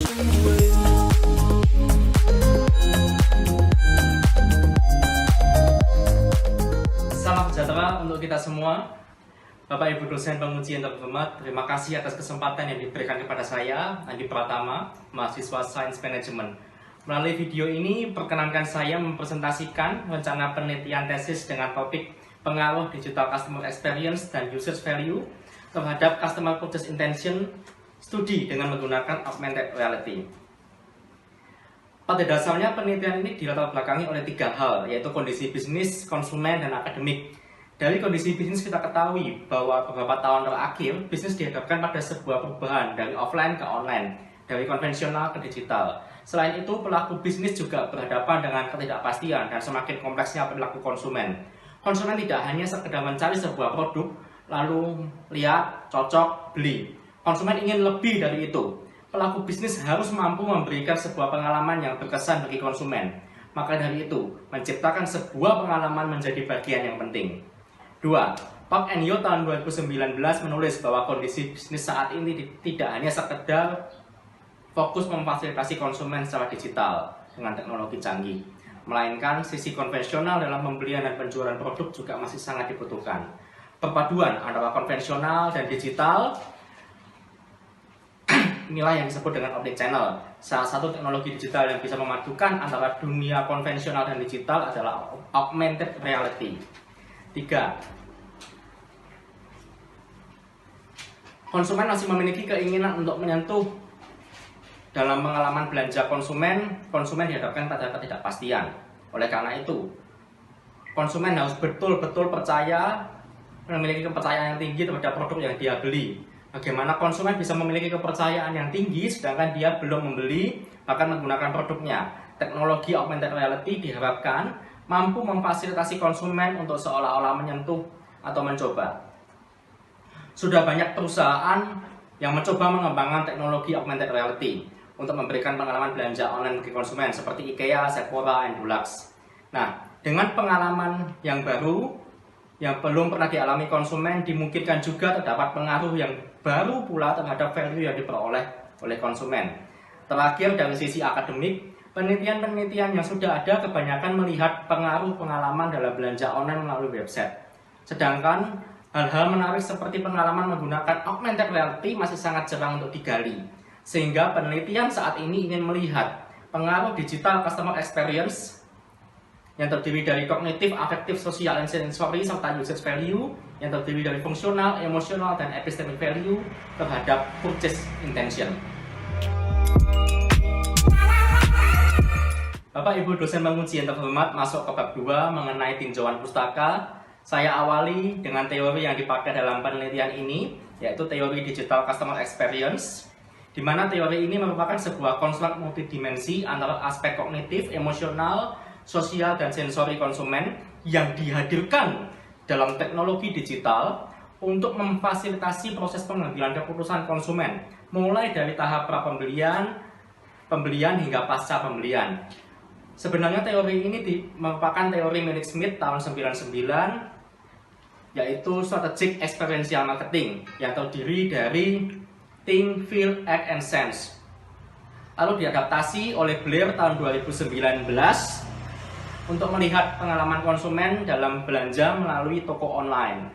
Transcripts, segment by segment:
Salam sejahtera untuk kita semua. Bapak Ibu dosen penguji yang terhormat, terima kasih atas kesempatan yang diberikan kepada saya, Andi Pratama, mahasiswa Sains Management. Melalui video ini, perkenankan saya mempresentasikan rencana penelitian tesis dengan topik pengaruh digital customer experience dan usage value terhadap customer purchase intention studi dengan menggunakan augmented reality. Pada dasarnya penelitian ini dilatar belakangi oleh 3 hal, yaitu kondisi bisnis, konsumen, dan akademik. Dari kondisi bisnis kita ketahui bahwa beberapa tahun terakhir, bisnis dihadapkan pada sebuah perubahan dari offline ke online, dari konvensional ke digital. Selain itu, pelaku bisnis juga berhadapan dengan ketidakpastian dan semakin kompleksnya perilaku konsumen. Konsumen tidak hanya sekedar mencari sebuah produk, lalu lihat, cocok, beli. Konsumen ingin lebih dari itu. Pelaku bisnis harus mampu memberikan sebuah pengalaman yang berkesan bagi konsumen. Maka dari itu, menciptakan sebuah pengalaman menjadi bagian yang penting. 2. Park and Yo tahun 2019 menulis bahwa kondisi bisnis saat ini tidak hanya sekedar fokus memfasilitasi konsumen secara digital dengan teknologi canggih, melainkan sisi konvensional dalam pembelian dan penjualan produk juga masih sangat dibutuhkan. Perpaduan antara konvensional dan digital, inilah yang disebut dengan omnichannel. Salah satu teknologi digital yang bisa memadukan antara dunia konvensional dan digital adalah augmented reality. 3. Konsumen masih memiliki keinginan untuk menyentuh. Dalam pengalaman belanja konsumen dihadapkan pada ketidakpastian. Oleh karena itu, konsumen harus betul-betul percaya, memiliki kepercayaan yang tinggi terhadap produk yang dia beli. Bagaimana konsumen bisa memiliki kepercayaan yang tinggi sedangkan dia belum membeli, bahkan menggunakan produknya? Teknologi augmented reality diharapkan mampu memfasilitasi konsumen untuk seolah-olah menyentuh atau mencoba. Sudah banyak perusahaan yang mencoba mengembangkan teknologi augmented reality untuk memberikan pengalaman belanja online bagi konsumen seperti IKEA, Sephora, and Dulux. Nah, dengan pengalaman yang baru yang belum pernah dialami konsumen, dimungkinkan juga terdapat pengaruh yang baru pula terhadap value yang diperoleh oleh konsumen. Terakhir, dari sisi akademik, penelitian-penelitian yang sudah ada kebanyakan melihat pengaruh pengalaman dalam belanja online melalui website. Sedangkan hal-hal menarik seperti pengalaman menggunakan augmented reality masih sangat jarang untuk digali. Sehingga penelitian saat ini ingin melihat pengaruh digital customer experience yang terdiri dari kognitif, afektif, sosial, dan sensory, serta usage value yang terdiri dari fungsional, emosional, dan epistemic value terhadap purchase intention. Bapak Ibu dosen penguji yang terhormat, masuk ke bab 2 mengenai tinjauan pustaka. Saya awali dengan teori yang dipakai dalam penelitian ini, yaitu teori digital customer experience, di mana teori ini merupakan sebuah konstruk multidimensi antara aspek kognitif, emosional, sosial, dan sensori konsumen yang dihadirkan dalam teknologi digital untuk memfasilitasi proses pengambilan keputusan konsumen, mulai dari tahap pra-pembelian, pembelian hingga pasca pembelian. Sebenarnya teori ini merupakan teori milik Smith tahun 1999, yaitu Strategic Experiential Marketing yang terdiri dari Think, Feel, Act, and Sense. Lalu diadaptasi oleh Blair tahun 2019 untuk melihat pengalaman konsumen dalam belanja melalui toko online.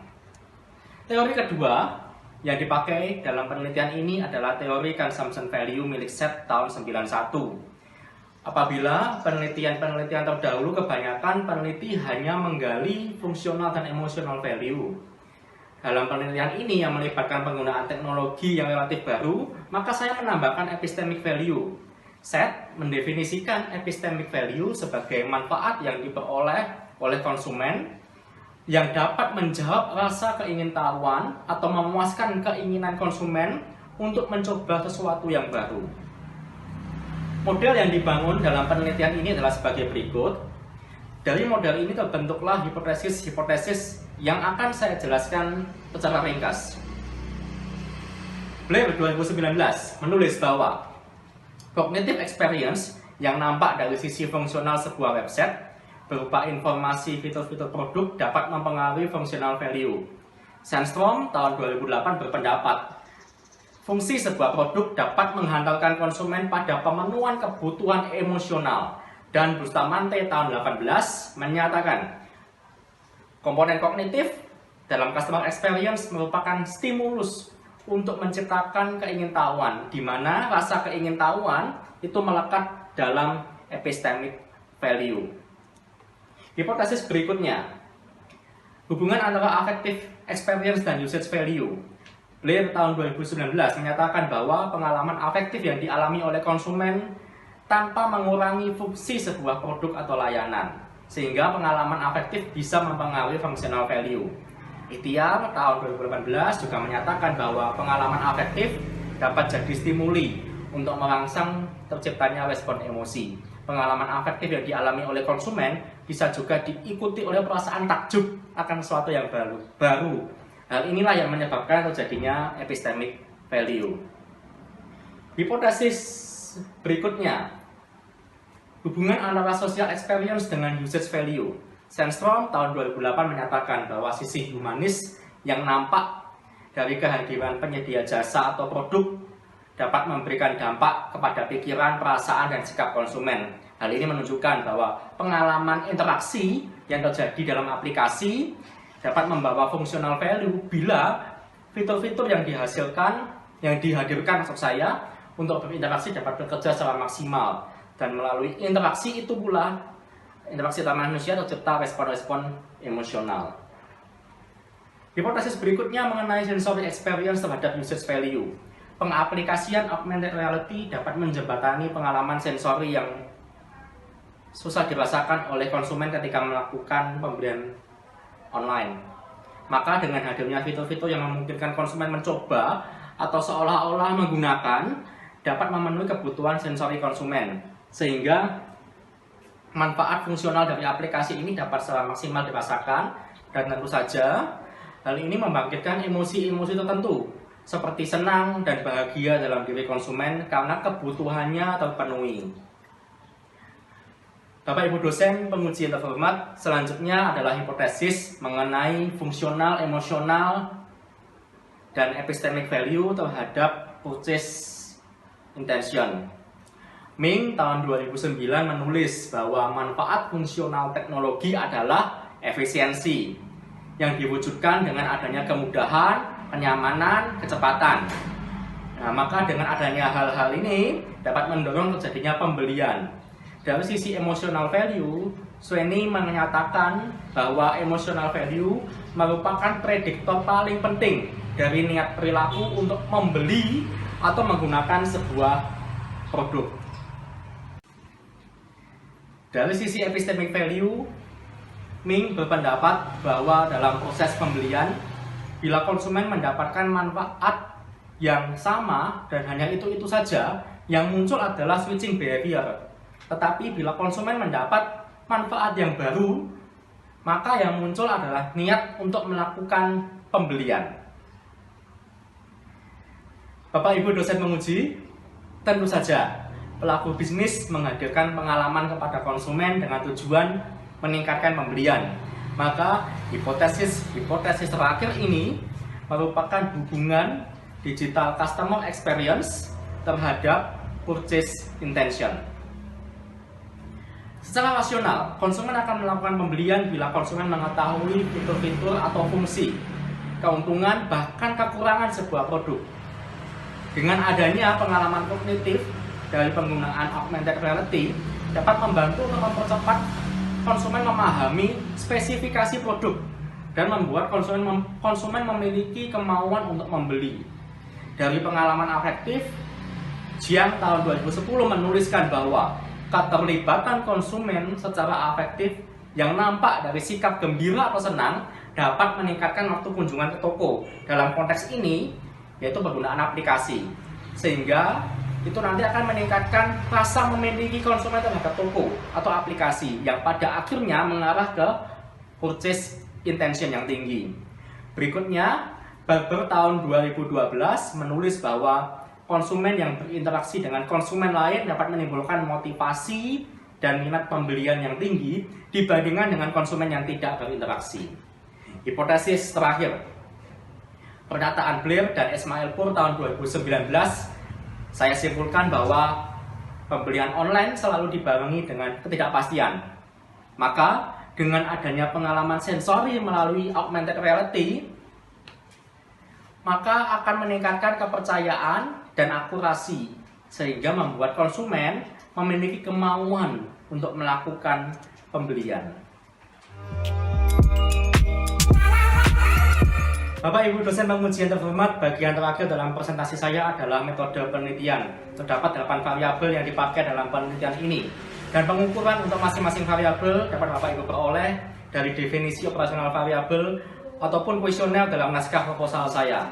Teori kedua yang dipakai dalam penelitian ini adalah teori Consumption Value milik Seth tahun 1991. Apabila penelitian-penelitian terdahulu kebanyakan peneliti hanya menggali fungsional dan emosional value. Dalam penelitian ini yang melibatkan penggunaan teknologi yang relatif baru, maka saya menambahkan epistemic value. Seth mendefinisikan epistemic value sebagai manfaat yang diperoleh oleh konsumen yang dapat menjawab rasa keingintahuan atau memuaskan keinginan konsumen untuk mencoba sesuatu yang baru. Model yang dibangun dalam penelitian ini adalah sebagai berikut. Dari model ini terbentuklah hipotesis yang akan saya jelaskan secara ringkas. Blair 2019 menulis bahwa cognitive experience yang nampak dari sisi fungsional sebuah website berupa informasi fitur-fitur produk dapat mempengaruhi fungsional value. Sandstrom tahun 2008 berpendapat fungsi sebuah produk dapat menghantarkan konsumen pada pemenuhan kebutuhan emosional. Dan Bustamante tahun 18 menyatakan komponen kognitif dalam customer experience merupakan stimulus untuk menciptakan keingintahuan, di mana rasa keingintahuan itu melekat dalam epistemic value. Hipotesis berikutnya, hubungan antara affective experience dan usage value. Blair tahun 2019 menyatakan bahwa pengalaman afektif yang dialami oleh konsumen tanpa mengurangi fungsi sebuah produk atau layanan, sehingga pengalaman afektif bisa mempengaruhi functional value. Ikhtiar tahun 2018 juga menyatakan bahwa pengalaman afektif dapat jadi stimuli untuk merangsang terciptanya respon emosi. Pengalaman afektif yang dialami oleh konsumen bisa juga diikuti oleh perasaan takjub akan sesuatu yang baru. Hal inilah yang menyebabkan terjadinya epistemic value. Hipotesis berikutnya, hubungan antara social experience dengan usage value. Sandstrom tahun 2008 menyatakan bahwa sisi humanis yang nampak dari kehadiran penyedia jasa atau produk dapat memberikan dampak kepada pikiran, perasaan, dan sikap konsumen. Hal ini menunjukkan bahwa pengalaman interaksi yang terjadi dalam aplikasi dapat membawa fungsional value bila fitur-fitur yang dihadirkan maksud saya untuk berinteraksi dapat bekerja secara maksimal, dan melalui interaksi itu pula interaksi antar manusia tercipta respon-respon emosional. Hipotesis berikutnya mengenai sensory experience terhadap usage value. Pengaplikasian augmented reality dapat menjembatani pengalaman sensori yang susah dirasakan oleh konsumen ketika melakukan pembelian online. Maka dengan hadirnya fitur-fitur yang memungkinkan konsumen mencoba atau seolah-olah menggunakan dapat memenuhi kebutuhan sensori konsumen, sehingga manfaat fungsional dari aplikasi ini dapat secara maksimal dirasakan. Dan tentu saja hal ini membangkitkan emosi-emosi tertentu seperti senang dan bahagia dalam diri konsumen karena kebutuhannya terpenuhi. Bapak Ibu dosen penguji yang terhormat, selanjutnya adalah hipotesis mengenai fungsional, emosional, dan epistemic value terhadap purchase intention. Ming tahun 2009 menulis bahwa manfaat fungsional teknologi adalah efisiensi yang diwujudkan dengan adanya kemudahan, kenyamanan, kecepatan. Nah, maka dengan adanya hal-hal ini dapat mendorong terjadinya pembelian. Dari sisi emotional value, Sweni menyatakan bahwa emotional value merupakan prediktor paling penting dari niat perilaku untuk membeli atau menggunakan sebuah produk. Dari sisi epistemic value, Ming berpendapat bahwa dalam proses pembelian, bila konsumen mendapatkan manfaat yang sama dan hanya itu saja, yang muncul adalah switching behavior. Tetapi bila konsumen mendapat manfaat yang baru, maka yang muncul adalah niat untuk melakukan pembelian. Bapak Ibu dosen penguji, tentu saja pelaku bisnis menghadirkan pengalaman kepada konsumen dengan tujuan meningkatkan pembelian. Maka hipotesis terakhir ini merupakan hubungan digital customer experience terhadap purchase intention. Secara rasional, konsumen akan melakukan pembelian bila konsumen mengetahui fitur-fitur atau fungsi, keuntungan, bahkan kekurangan sebuah produk. Dengan adanya pengalaman kognitif dari penggunaan augmented reality dapat membantu untuk mempercepat konsumen memahami spesifikasi produk dan membuat konsumen memiliki kemauan untuk membeli. Dari pengalaman afektif, Jiang tahun 2010 menuliskan bahwa keterlibatan konsumen secara afektif yang nampak dari sikap gembira atau senang dapat meningkatkan waktu kunjungan ke toko. Dalam konteks ini, yaitu penggunaan aplikasi, sehingga itu nanti akan meningkatkan rasa memiliki konsumen terhadap toko atau aplikasi yang pada akhirnya mengarah ke purchase intention yang tinggi. Berikutnya, Barber tahun 2012 menulis bahwa konsumen yang berinteraksi dengan konsumen lain dapat menimbulkan motivasi dan minat pembelian yang tinggi dibandingkan dengan konsumen yang tidak berinteraksi. Hipotesis terakhir, pernyataan Blair dan Ismail Pur tahun 2019, saya simpulkan bahwa pembelian online selalu dibarengi dengan ketidakpastian. Maka dengan adanya pengalaman sensori melalui augmented reality, maka akan meningkatkan kepercayaan dan akurasi sehingga membuat konsumen memiliki kemauan untuk melakukan pembelian. Bapak Ibu dosen pengujian terhormat, bagian terakhir dalam presentasi saya adalah metode penelitian. Terdapat 8 variabel yang dipakai dalam penelitian ini. Dan pengukuran untuk masing-masing variabel dapat Bapak Ibu peroleh dari definisi operasional variabel ataupun kuesioner dalam naskah proposal saya.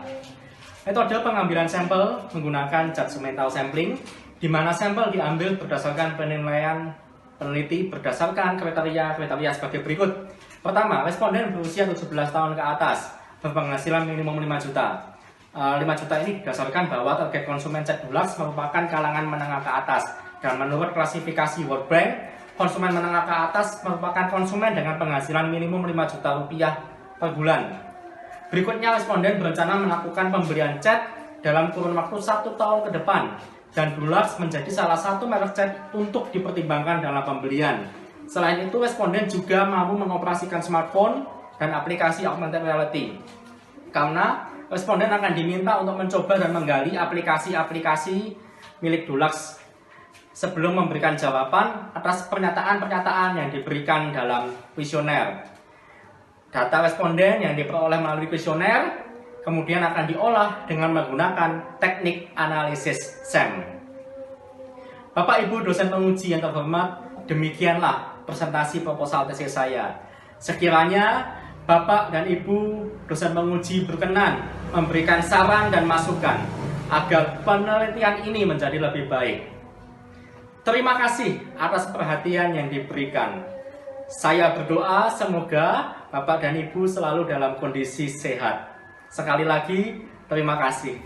Metode pengambilan sampel menggunakan judgmental sampling, di mana sampel diambil berdasarkan penilaian peneliti berdasarkan kriteria sebagai berikut. Pertama, responden berusia 17 tahun ke atas, berpenghasilan minimum 5 juta. 5 juta ini didasarkan bahwa target konsumen Cek Dulux merupakan kalangan menengah ke atas. Dan menurut klasifikasi World Bank, konsumen menengah ke atas merupakan konsumen dengan penghasilan minimum 5 juta rupiah per bulan. Berikutnya, responden berencana melakukan pembelian cat dalam kurun waktu 1 tahun ke depan. Dan Dulux menjadi salah satu merek cat untuk dipertimbangkan dalam pembelian. Selain itu, responden juga mampu mengoperasikan smartphone dan aplikasi augmented reality. Karena responden akan diminta untuk mencoba dan menggali aplikasi-aplikasi milik Dulux sebelum memberikan jawaban atas pernyataan-pernyataan yang diberikan dalam kuesioner. Data responden yang diperoleh melalui kuesioner kemudian akan diolah dengan menggunakan teknik analisis SEM. Bapak Ibu dosen penguji yang terhormat, demikianlah presentasi proposal tesis saya. Sekiranya Bapak dan Ibu dosen penguji berkenan memberikan saran dan masukan agar penelitian ini menjadi lebih baik. Terima kasih atas perhatian yang diberikan. Saya berdoa semoga Bapak dan Ibu selalu dalam kondisi sehat. Sekali lagi, terima kasih.